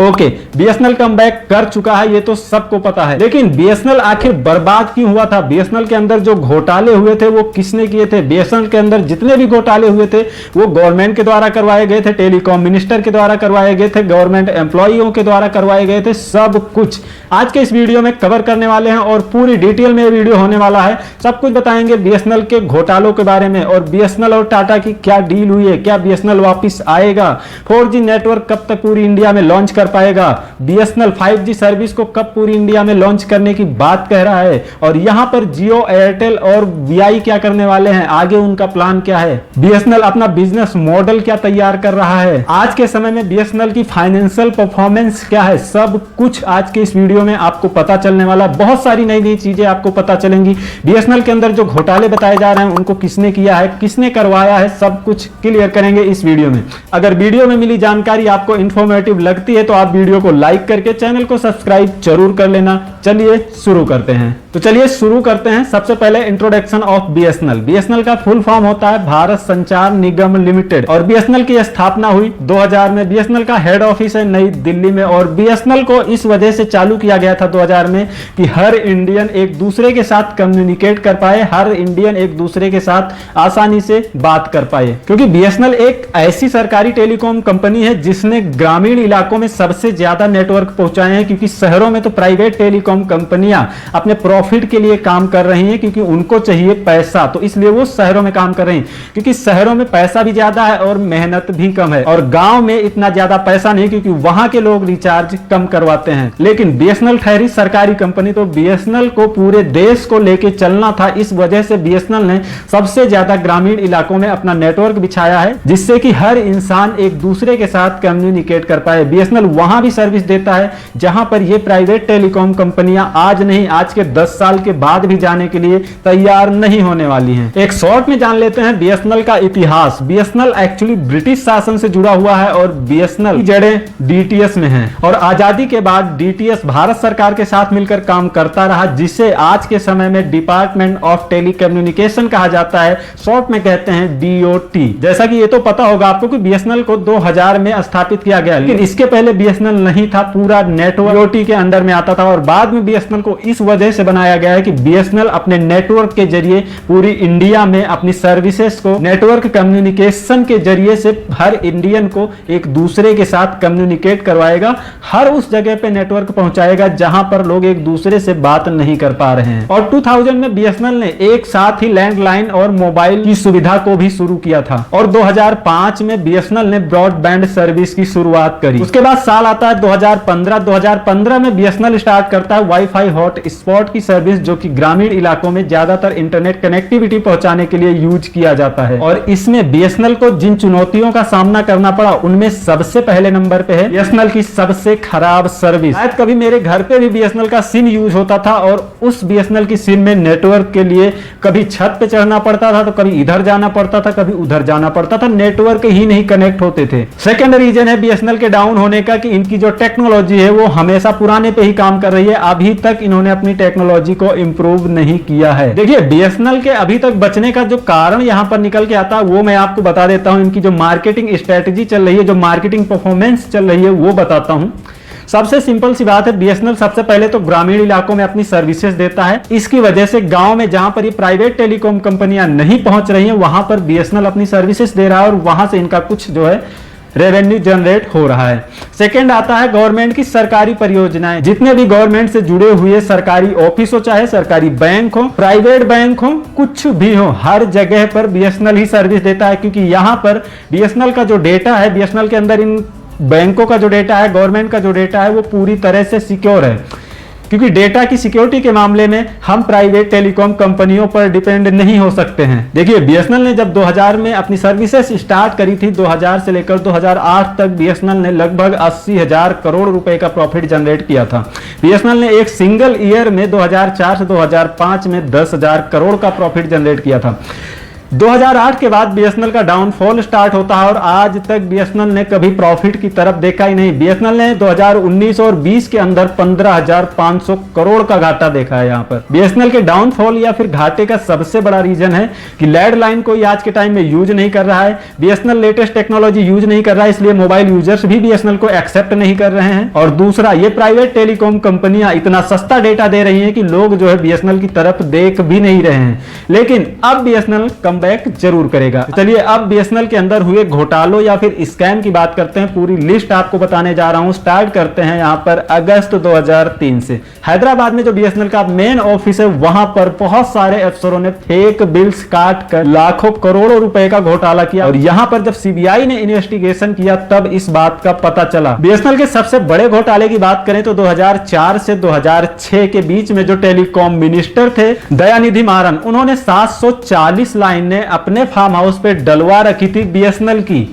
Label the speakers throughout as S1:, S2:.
S1: Okay, BSNL comeback कर चुका है, ये तो सबको पता है। लेकिन बीएसएनएल आखिर बर्बाद क्यों हुआ था? बीएसएनएल के अंदर जो घोटाले हुए थे वो किसने किए थे? बीएसएनएल के अंदर जितने भी घोटाले हुए थे वो गवर्नमेंट के द्वारा करवाए गए थे, टेलीकॉम मिनिस्टर के द्वारा करवाए गए थे, गवर्नमेंट एम्प्लॉइयों के द्वारा करवाए गए थे। सब कुछ आज के इस वीडियो में कवर करने वाले हैं और पूरी डिटेल में वीडियो होने वाला है। सब कुछ बताएंगे बीएसएनएल के घोटालों के बारे में, और बीएसएनएल और टाटा की क्या डील हुई है, क्या बीएसएनएल वापस आएगा, 4G नेटवर्क कब तक पूरी इंडिया में लॉन्च कर पाएगा, बीएसएनएल 5G सर्विस को कब पूरी इंडिया में लॉन्च करने की बात कह रहा है, और यहां पर जियो, एयरटेल और वीआई क्या करने वाले हैं, आगे उनका प्लान क्या है, बीएसएनएल अपना बिजनेस मॉडल क्या तैयार कर रहा है, आज के समय में बीएसएनएल की फाइनेंशियल परफॉर्मेंस क्या है, सब कुछ आज के इस वीडियो में आपको पता चलने वाला। बहुत सारी नई नई चीजें आपको पता चलेंगी। बीएसएनएल के अंदर जो घोटाले बताए जा रहे हैं उनको किसने किया है, किसने करवाया है, सब कुछ क्लियर करेंगे इस वीडियो में। अगर वीडियो में मिली जानकारी आपको इंफॉर्मेटिव लगती है तो आप वीडियो को लाइक करके चैनल को सब्सक्राइब जरूर कर लेना। चलिए शुरू करते हैं। तो चलिए शुरू करते हैं। सबसे पहले इंट्रोडक्शन ऑफ बीएसएनएल। बीएसएनएल का फुल फॉर्म होता है भारत संचार निगम लिमिटेड, और बीएसएनएल की स्थापना हुई 2000 में। बीएसएनएल का हेड ऑफिस है नई दिल्ली में, और बीएसएनएल को इस वजह से चालू किया गया था 2000 में कि हर इंडियन एक दूसरे के साथ कम्युनिकेट कर पाए, हर इंडियन एक दूसरे के साथ आसानी से बात कर पाए। क्योंकि बीएसएनएल एक ऐसी सरकारी टेलीकॉम कंपनी है जिसने ग्रामीण इलाकों में सबसे ज्यादा नेटवर्क पहुंचाए हैं, क्योंकि शहरों में तो प्राइवेट टेलीकॉम कंपनियां अपने प्रॉफिट के लिए काम कर रही हैं, क्योंकि उनको चाहिए पैसा, तो इसलिए वो शहरों में काम कर रही हैं। क्योंकि शहरों में पैसा भी ज्यादा है और मेहनत भी कम है, और गांव में इतना ज्यादा पैसा नहीं, क्योंकि वहां के लोग रिचार्ज कम करवाते हैं। लेकिन बीएसएनएल ठहरी सरकारी कंपनी, तो बीएसएनएल को पूरे देश को लेके चलना था। इस वजह से बीएसएनएल ने सबसे ज्यादा ग्रामीण इलाकों में अपना नेटवर्क बिछाया है, जिससे कि हर इंसान एक दूसरे के साथ कम्युनिकेट कर पाए। बीएसएनएल वहां भी सर्विस देता है जहां पर ये प्राइवेट टेलीकॉम कंपनियां आज नहीं, आज के 10 साल के बाद भी जाने के लिए तैयार नहीं होने वाली हैं। एक शॉर्ट में जान लेते हैं बीएसएनएल का इतिहास। बीएसएनएल एक्चुअली ब्रिटिश शासन से जुड़ा हुआ है, और बीएसएनएल की जड़ें डीटीएस में हैं, और आजादी के बाद डीटीएस भारत सरकार के साथ मिलकर काम करता रहा, जिसे आज के समय में डिपार्टमेंट ऑफ टेलीकम्युनिकेशन कहा जाता है, शॉर्ट में कहते हैं डीओटी। जैसा कि ये तो पता होगा आपको कि बीएसएनएल को 2000 में स्थापित किया गया, लेकिन इसके पहले बीएसएनएल नहीं था, पूरा नेटवर्क डीओटी के अंडर में आता था। और बाद में बीएसएनएल को इस वजह से बनाया गया है कि बीएसएनएल अपने नेटवर्क के जरिए पूरी इंडिया में अपनी सर्विसेज को नेटवर्क कम्युनिकेशन के जरिए से हर इंडियन को एक दूसरे के साथ कम्युनिकेट करवाएगा, हर उस जगह पे नेटवर्क पहुंचाएगा जहां पर लोग एक दूसरे से बात नहीं कर पा रहे हैं। और 2000 में बीएसएनएल ने एक साथ ही लैंडलाइन और मोबाइल की सुविधा को भी शुरू किया था, और 2005 में बीएसएनएल ने ब्रॉडबैंड सर्विस की शुरुआत करी। उसके बाद साल आता है 2015 में बीएसएनएल स्टार्ट करता है वाईफाई हॉटस्पॉट की सर्विस, जो कि ग्रामीण इलाकों में ज्यादातर इंटरनेट कनेक्टिविटी पहुंचाने के लिए यूज किया जाता है। और इसमें बीएसएनएल को जिन चुनौतियों का सामना करना पड़ा उनमें सबसे पहले नंबर पे है बीएसएनएल की सबसे खराब सर्विस। शायद कभी मेरे घर पे भी बीएसएनएल का सिम यूज होता था, और उस बीएसएनएल की सिम में नेटवर्क के लिए कभी छत पे चढ़ना पड़ता था, तो कभी इधर जाना पड़ता था, कभी उधर जाना पड़ता था, नेटवर्क ही नहीं कनेक्ट होते थे। सेकेंड रीजन है बीएसएनएल के डाउन होने का कि इनकी जो टेक्नोलॉजी है वो हमेशा पुराने पे ही काम कर रही है, अभी तक इन्होंने अपनी टेक्नोलॉजी को इंप्रूव नहीं किया है। देखिए बीएसएनएल के अभी तक बचने का जो कारण यहां पर निकल के आता है वो मैं आपको बता देता हूं। इनकी जो मार्केटिंग स्ट्रेटजी चल रही है, जो मार्केटिंग परफॉर्मेंस चल रही है, वो बताता हूं। सबसे सिंपल सी बात है, बीएसएनएल सबसे पहले तो ग्रामीण इलाकों में अपनी सर्विसेज देता है। इसकी वजह से गांव में जहां पर ये प्राइवेट टेलीकॉम कंपनियां नहीं पहुंच रही हैं वहां पर बीएसएनएल अपनी सर्विसेज दे रहा है, और वहां से इनका कुछ जो है रेवेन्यू जनरेट हो रहा है। सेकंड आता है गवर्नमेंट की सरकारी परियोजनाएं। जितने भी गवर्नमेंट से जुड़े हुए सरकारी ऑफिस हो, चाहे सरकारी बैंक हो, प्राइवेट बैंक हो, कुछ भी हो, हर जगह पर बीएसएनएल ही सर्विस देता है। क्योंकि यहां पर बीएसएनएल का जो डेटा है, बीएसएनएल के अंदर इन बैंकों का जो डेटा है, गवर्नमेंट का जो डेटा है, वो पूरी तरह से सिक्योर है। क्योंकि डेटा की सिक्योरिटी के मामले में हम प्राइवेट टेलीकॉम कंपनियों पर डिपेंड नहीं हो सकते हैं। देखिए बीएसएनएल ने जब 2000 में अपनी सर्विसेज स्टार्ट करी थी, 2000 से लेकर 2008 तक बीएसएनएल ने लगभग 80,000 करोड़ रुपए का प्रॉफिट जनरेट किया था। बीएसएनएल ने एक सिंगल ईयर में 2004 से 2005 में 10,000 करोड़ का प्रॉफिट जनरेट किया था। 2008 के बाद बीएसएनएल का डाउनफॉल स्टार्ट होता है और आज तक बीएसएनएल ने कभी प्रॉफिट की तरफ देखा ही नहीं। बीएसएनएल ने 2019 और 20 के अंदर 15,500 करोड़ का घाटा देखा है। यहाँ पर बीएसएनएल के डाउनफॉल या फिर घाटे का सबसे बड़ा रीजन है कि लैंडलाइन कोई आज के टाइम में यूज नहीं कर रहा है। बीएसएनएल लेटेस्ट टेक्नोलॉजी यूज नहीं कर रहा है, इसलिए मोबाइल यूजर्स भी बीएसएनएल को एक्सेप्ट नहीं कर रहे हैं। और दूसरा, ये प्राइवेट टेलीकॉम कंपनियां इतना सस्ता डेटा दे रही हैं कि लोग जो है बीएसएनएल की तरफ देख भी नहीं रहे हैं। लेकिन अब बीएसएनएल कमबैक जरूर करेगा। चलिए अब बीएसएनएल के अंदर हुए घोटालों या फिर स्कैम की बात करते हैं। पूरी लिस्ट आपको बताने जा रहा हूं। स्टार्ट करते हैं यहां पर अगस्त 2003 से। हैदराबाद में जो बीएसएनएल का मेन ऑफिस है, वहां पर बहुत सारे अफसरों ने फेक बिल्स काट कर लाखों करोड़ों रुपए का घोटाला किया। और यहां पर जब सीबीआई ने इन्वेस्टिगेशन किया तब इस बात का पता चला। बीएसएनएल के सबसे बड़े घोटाले की बात करें तो 2004 से 2006 के बीच में जो टेलीकॉम मिनिस्टर थे दयानिधि मारन, उन्होंने 740 लाइनें अपने फार्म हाउस पे डलवा रखी थी बीएसएनएल की।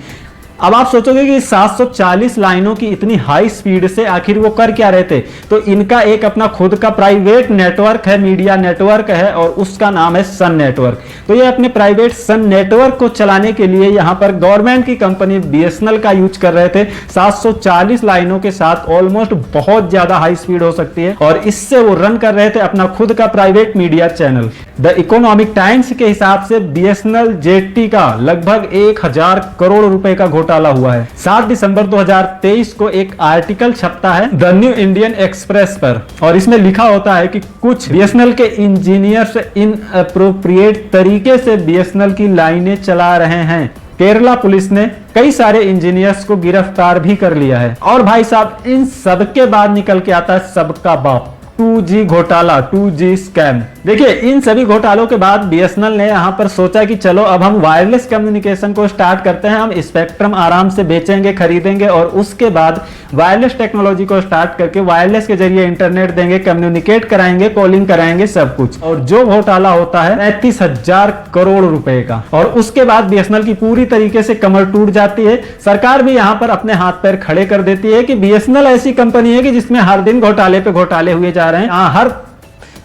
S1: अब आप सोचोगे कि 740 लाइनों की इतनी हाई स्पीड से आखिर वो कर क्या रहे थे? तो इनका एक अपना खुद का प्राइवेट नेटवर्क है, मीडिया नेटवर्क है, और उसका नाम है सन नेटवर्क। तो ये अपने प्राइवेट सन नेटवर्क को चलाने के लिए यहां पर गवर्नमेंट की कंपनी बीएसएनएल का यूज कर रहे थे। 740 लाइनों के साथ ऑलमोस्ट बहुत ज्यादा हाई स्पीड हो सकती है, और इससे वो रन कर रहे थे अपना खुद का private media channel. The economic times के हिसाब से बीएसएनएल जेटी का लगभग 1000 करोड़ रुपए का घोटाला हुआ है। 7 दिसंबर 2023 को एक आर्टिकल छपता है द न्यू इंडियन एक्सप्रेस पर, और इसमें लिखा होता है कि कुछ बीएसएनएल के इंजीनियर्स इनअप्रोप्रिएट तरीके से बीएसएनएल की लाइनें चला रहे हैं। केरला पुलिस ने कई सारे इंजीनियर्स को गिरफ्तार भी कर लिया है। और भाई साहब, इन सबके बाद निकल के आता है सबका बाप 2G घोटाला, 2G स्कैम। देखिए, इन सभी घोटालों के बाद बीएसएनएल ने यहां पर सोचा कि चलो अब हम वायरलेस कम्युनिकेशन को स्टार्ट करते हैं। हम स्पेक्ट्रम आराम से बेचेंगे, खरीदेंगे, और उसके बाद वायरलेस टेक्नोलॉजी को स्टार्ट करके वायरलेस के जरिए इंटरनेट देंगे, कम्युनिकेट कराएंगे, कॉलिंग कराएंगे, सब कुछ। और जो घोटाला होता है 35,000 करोड़ रुपए का। और उसके बाद बीएसएनएल की पूरी तरीके से कमर टूट जाती है। सरकार भी यहां पर अपने हाथ पैर खड़े कर देती है कि बीएसएनएल ऐसी कंपनी है कि जिसमें हर दिन घोटाले पे घोटाले हुए जा रहे हैं। हर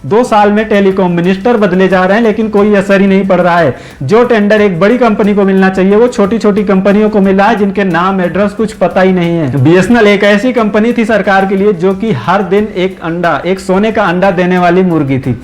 S1: 2 साल में टेलीकॉम मिनिस्टर बदले जा रहे हैं, लेकिन कोई असर ही नहीं पड़ रहा है। जो टेंडर एक बड़ी कंपनी को मिलना चाहिए वो छोटी छोटी कंपनियों को मिला है, जिनके नाम एड्रेस कुछ पता ही नहीं है। बीएसएनएल एक ऐसी कंपनी थी सरकार के लिए जो कि हर दिन एक सोने का अंडा देने वाली मुर्गी थी।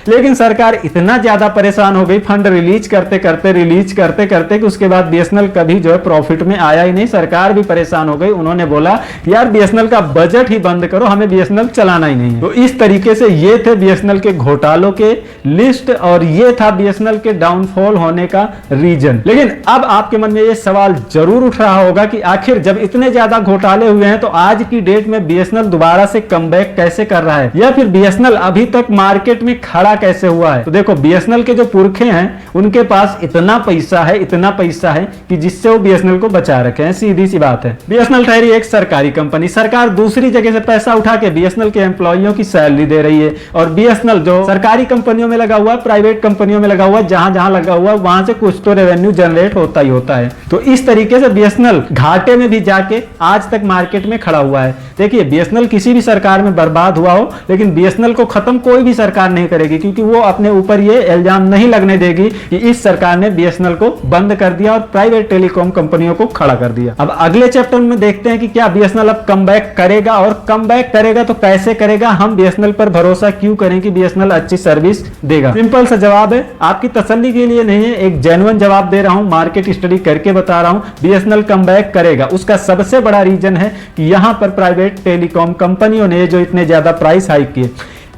S1: लेकिन सरकार इतना ज्यादा परेशान हो गई फंड रिलीज करते करते कि उसके बाद बीएसएनएल कभी जो है प्रॉफिट में आया ही नहीं। सरकार भी परेशान हो गई। उन्होंने बोला यार बीएसएनएल का बजट ही बंद करो, हमें बीएसएनएल चलाना ही नहीं है। तो इस तरीके से ये थे बीएसएनएल के घोटालों के लिस्ट, और ये था बीएसएनएल के डाउनफॉल होने का रीजन। लेकिन अब आपके मन में ये सवाल जरूर उठ रहा होगा कि आखिर जब इतने ज्यादा घोटाले हुए हैं तो आज की डेट में बीएसएनएल दोबारा से कमबैक कैसे कर रहा है, या फिर बीएसएनएल अभी तक मार्केट में खड़ा कैसे हुआ है? तो देखो, बीएसएनएल के जो पुरखे हैं उनके पास इतना पैसा है कि जिससे वो बीएसएनएल को बचा रखे हैं। सीधी सी बात है। बीएसएनएल ठहरी एक सरकारी कंपनी। सरकार दूसरी जगह से पैसा उठा के बीएसएनएल के एम्प्लॉइयों की सैलरी दे रही है, और बीएसएनएल जो सरकारी कंपनियों में लगा हुआ, प्राइवेट कंपनियों में लगा हुआ, जहां जहां लगा हुआ वहां से कुछ तो रेवेन्यू जनरेट होता ही होता है। तो इस तरीके से बीएसएनएल घाटे में भी जाके आज तक मार्केट में खड़ा हुआ है। देखिए, बीएसएनएल किसी भी सरकार में बर्बाद हुआ हो, लेकिन बीएसएनएल को खत्म कोई भी सरकार नहीं करेगी, क्योंकि वो अपने ऊपर ये इल्जाम नहीं लगने देगी कि इस सरकार ने बीएसएनएल को बंद कर दिया और प्राइवेट टेलीकॉम कंपनियों को खड़ा कर दिया। अब अगले चैप्टर में देखते हैं कि क्या बीएसएनएल अब कमबैक करेगा, और कमबैक करेगा तो कैसे करेगा। हम बीएसएनएल पर भरोसा क्यों करें कि बीएसएनएल अच्छी सर्विस देगा? सिंपल सा जवाब है, आपकी तसल्ली के लिए नहीं है, एक जेन्युइन जवाब दे रहा हूं, मार्केट स्टडी करके बता रहा हूं। बीएसएनएल कमबैक करेगा। उसका सबसे बड़ा रीजन है कि यहां पर प्राइवेट टेलीकॉम कंपनियों ने जो इतने ज्यादा प्राइस हाइक किए,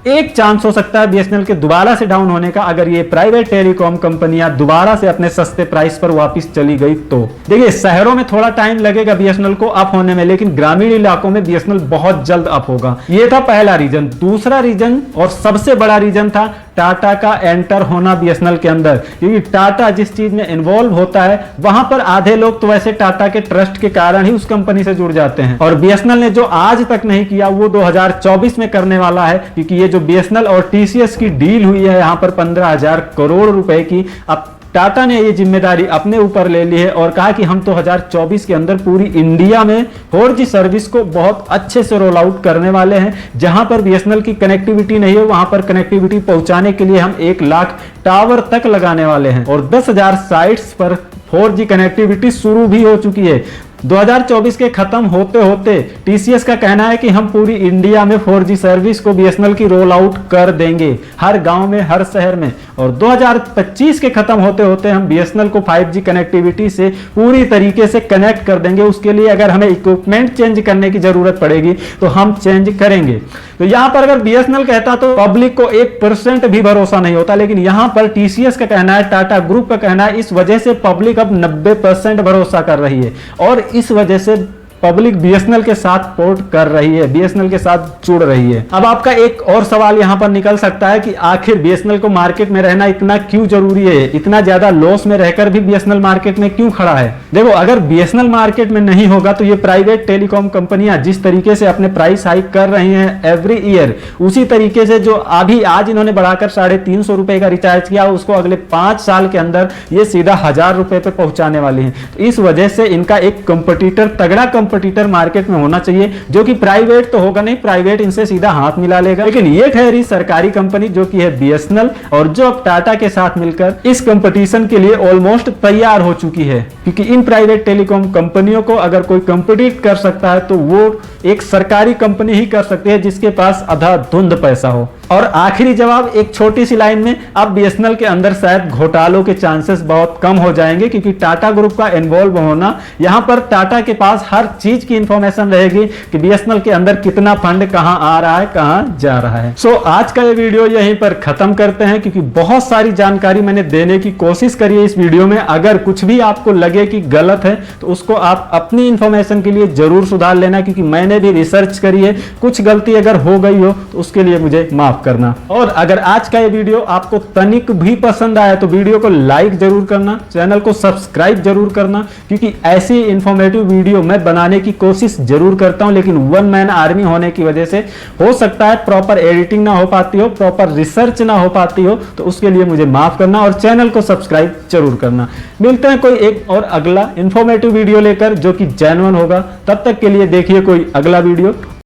S1: एक चांस हो सकता है बीएसएनएल के दोबारा से डाउन होने का, अगर ये प्राइवेट टेलीकॉम कंपनियां दोबारा से अपने सस्ते प्राइस पर वापस चली गई तो। देखिए, शहरों में थोड़ा टाइम लगेगा बीएसएनएल को अप होने में, लेकिन ग्रामीण इलाकों में बीएसएनएल बहुत जल्द अप होगा। ये था पहला रीजन। दूसरा रीजन और सबसे बड़ा रीजन था टाटा का एंटर होना बीएसएनएल के अंदर, क्योंकि टाटा जिस चीज में इन्वॉल्व होता है वहां पर आधे लोग तो वैसे टाटा के ट्रस्ट के कारण ही उस कंपनी से जुड़ जाते हैं। और बीएसएनएल ने जो आज तक नहीं किया वो 2024 में करने वाला है, क्योंकि ये जो बीएसएनएल और टीसीएस की डील हुई है यहां पर 15,000 करोड़ रुपए की, अब टाटा ने ये जिम्मेदारी अपने ऊपर ले ली है और कहा कि हम 2024 के अंदर पूरी इंडिया में 4G सर्विस को बहुत अच्छे से रोल आउट करने वाले हैं। जहां पर BSNL की कनेक्टिविटी नहीं है वहां पर कनेक्टिविटी पहुंचाने के लिए हम 1 लाख टावर तक लगाने वाले हैं और 10,000 साइट्स पर 4G कनेक्टिविटी शुरू भी हो चुकी है। 2024 के खत्म होते होते TCS का कहना है कि हम पूरी इंडिया में 4G सर्विस को BSNL की रोल आउट कर देंगे, हर गांव में, हर शहर में। और 2025 के खत्म होते होते हम BSNL को 5G कनेक्टिविटी से पूरी तरीके से कनेक्ट कर देंगे। उसके लिए अगर हमें इक्विपमेंट चेंज करने की जरूरत पड़ेगी तो हम चेंज करेंगे। तो यहां पर अगर BSNL कहता तो पब्लिक को 1% भी भरोसा नहीं होता, लेकिन यहां पर TCS का कहना है, टाटा ग्रुप का कहना है, इस वजह से पब्लिक अब 90% भरोसा कर रही है और इस वजह से पब्लिक BSNL के साथ पोर्ट कर रही है, BSNL के साथ जुड़ रही है। अब आपका एक और सवाल यहां पर निकल सकता है कि आखिर BSNL को मार्केट में रहना इतना क्यों जरूरी है, इतना ज्यादा लॉस में रहकर भी BSNL मार्केट में क्यों खड़ा है। देखो, अगर BSNL मार्केट में नहीं होगा तो ये प्राइवेट टेलीकॉम कंपनियां जिस तरीके से अपने प्राइस हाइक कर रही हैं एवरी ईयर, उसी तरीके से जो अभी आज इन्होंने बढ़ाकर 350 रुपए का रिचार्ज किया, उसको अगले 5 साल के अंदर ये सीधा 1000 रुपए पे पहुंचाने वाली है। तो इस वजह से इनका एक कंपटीटर, तगड़ा कंपटीटर मार्केट में होना चाहिए, जो कि प्राइवेट तो होगा नहीं, प्राइवेट इनसे सीधा हाथ मिला लेगा। लेकिन ये ठहरी सरकारी कंपनी जो कि है BSNL, और जो अब टाटा के साथ मिलकर इस कंपटीशन के लिए ऑलमोस्ट तैयार हो चुकी है। क्योंकि इन प्राइवेट टेलीकॉम कंपनियों को अगर कोई कंपीट कर सकता है तो वो एक सरकारी कंपनी ही कर सकती है जिसके पास अंधाधुंध पैसा हो। और आखिरी जवाब एक छोटी सी लाइन में, अब BSNL के अंदर शायद घोटालों के चांसेस बहुत कम हो जाएंगे, क्योंकि टाटा ग्रुप का इन्वॉल्व होना, यहां पर टाटा के पास हर चीज की इंफॉर्मेशन रहेगी कि BSNL के अंदर कितना फंड कहां आ रहा है, कहां जा रहा है। सो आज का ये वीडियो यहीं पर खत्म करते हैं, क्योंकि बहुत सारी जानकारी मैंने देने की कोशिश करी है इस वीडियो में। अगर कुछ भी आपको लगे कि गलत है तो उसको आप अपनी इंफॉर्मेशन के लिए जरूर सुधार लेना, क्योंकि मैंने भी रिसर्च करी है। कुछ गलती अगर हो गई हो तो उसके लिए मुझे माफ करना। और अगर आज का ये वीडियो आपको तनिक भी पसंद आया तो वीडियो को लाइक जरूर करना, चैनल को सब्सक्राइब जरूर करना, क्योंकि ऐसी इंफॉर्मेटिव वीडियो मैं बनाने की कोशिश जरूर करता हूं। लेकिन वन मैन आर्मी होने की वजह से हो सकता है प्रॉपर एडिटिंग ना हो पाती हो, प्रॉपर रिसर्च ना हो पाती हो, तो उसके लिए मुझे माफ करना और चैनल को सब्सक्राइब जरूर करना। मिलते हैं कोई एक और अगला इंफॉर्मेटिव वीडियो लेकर जो कि जेन्युइन होगा। तब तक के लिए देखिए कोई अगला वीडियो।